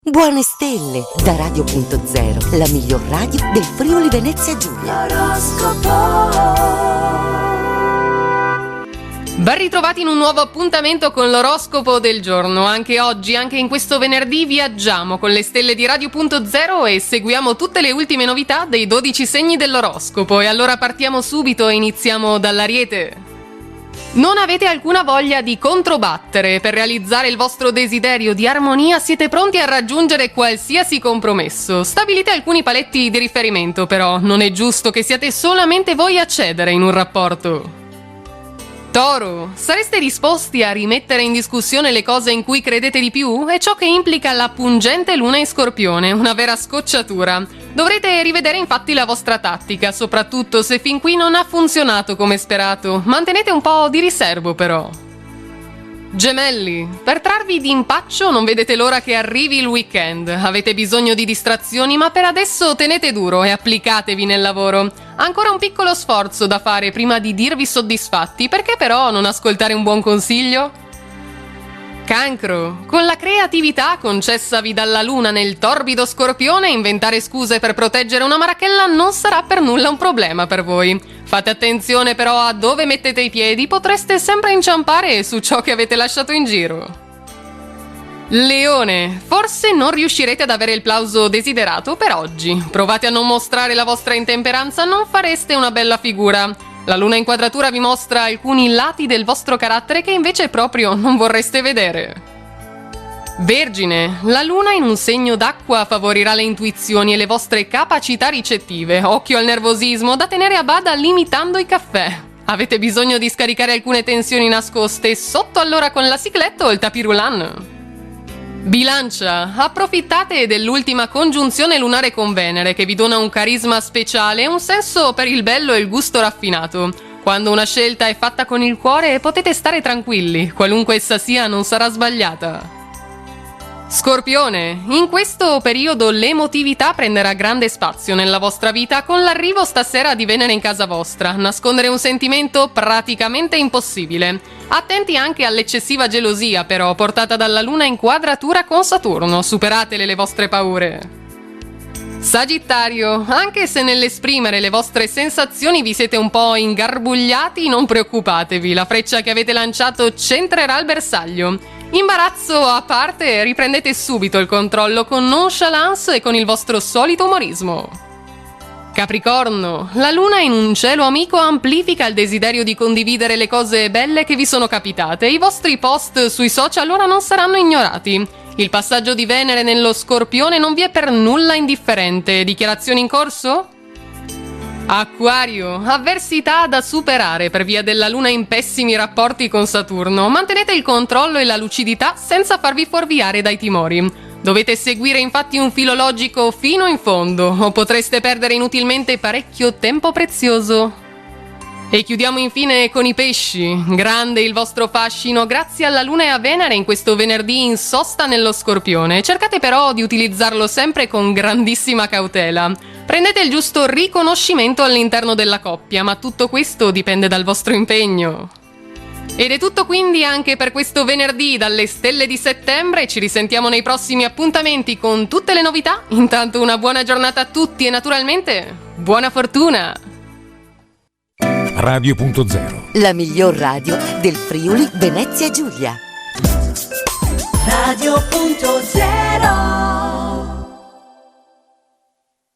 Buone stelle da Radio.0, la miglior radio del Friuli Venezia Giulia. Ben ritrovati in un nuovo appuntamento con l'oroscopo del giorno. Anche oggi, anche in questo venerdì, viaggiamo con le stelle di Radio.0 e seguiamo tutte le ultime novità dei 12 segni dell'oroscopo. E allora partiamo subito e iniziamo dall'Ariete. Non avete alcuna voglia di controbattere. Per realizzare il vostro desiderio di armonia siete pronti a raggiungere qualsiasi compromesso. Stabilite alcuni paletti di riferimento, però non è giusto che siate solamente voi a cedere in un rapporto. Toro, sareste disposti a rimettere in discussione le cose in cui credete di più? È ciò che implica la pungente luna in Scorpione, una vera scocciatura. Dovrete rivedere infatti la vostra tattica, soprattutto se fin qui non ha funzionato come sperato. Mantenete un po' di riservo però. Gemelli, per trarvi d'impaccio non vedete l'ora che arrivi il weekend. Avete bisogno di distrazioni, ma per adesso tenete duro e applicatevi nel lavoro. Ancora un piccolo sforzo da fare prima di dirvi soddisfatti, perché però non ascoltare un buon consiglio? Cancro, con la creatività concessavi dalla luna nel torbido Scorpione, inventare scuse per proteggere una marachella non sarà per nulla un problema per voi. Fate attenzione però a dove mettete i piedi, potreste sempre inciampare su ciò che avete lasciato in giro. Leone, forse non riuscirete ad avere il plauso desiderato per oggi. Provate a non mostrare la vostra intemperanza, non fareste una bella figura. La luna in quadratura vi mostra alcuni lati del vostro carattere che invece proprio non vorreste vedere. Vergine, la luna in un segno d'acqua favorirà le intuizioni e le vostre capacità ricettive. Occhio al nervosismo, da tenere a bada limitando i caffè. Avete bisogno di scaricare alcune tensioni nascoste sotto allora con la cicletta o il tapis roulant. Bilancia, approfittate dell'ultima congiunzione lunare con Venere che vi dona un carisma speciale e un senso per il bello e il gusto raffinato. Quando una scelta è fatta con il cuore potete stare tranquilli, qualunque essa sia non sarà sbagliata. Scorpione, in questo periodo l'emotività prenderà grande spazio nella vostra vita con l'arrivo stasera di Venere in casa vostra. Nascondere un sentimento praticamente impossibile. Attenti anche all'eccessiva gelosia però, portata dalla luna in quadratura con Saturno. Superatele le vostre paure. Sagittario, anche se nell'esprimere le vostre sensazioni vi siete un po' ingarbugliati, non preoccupatevi, la freccia che avete lanciato centrerà il bersaglio. Imbarazzo a parte, riprendete subito il controllo con nonchalance e con il vostro solito umorismo. Capricorno, la luna in un cielo amico amplifica il desiderio di condividere le cose belle che vi sono capitate. I vostri post sui social ora non saranno ignorati. Il passaggio di Venere nello Scorpione non vi è per nulla indifferente. Dichiarazioni in corso? Acquario, avversità da superare per via della luna in pessimi rapporti con Saturno. Mantenete il controllo e la lucidità senza farvi fuorviare dai timori. Dovete seguire infatti un filo logico fino in fondo o potreste perdere inutilmente parecchio tempo prezioso. E chiudiamo infine con i pesci. Grande il vostro fascino grazie alla luna e a Venere in questo venerdì in sosta nello Scorpione. Cercate però di utilizzarlo sempre con grandissima cautela. Prendete il giusto riconoscimento all'interno della coppia, ma tutto questo dipende dal vostro impegno. Ed è tutto quindi anche per questo venerdì dalle stelle di settembre. Ci risentiamo nei prossimi appuntamenti con tutte le novità. Intanto una buona giornata a tutti e naturalmente buona fortuna! Radio.0, la miglior radio del Friuli Venezia Giulia. Radio.0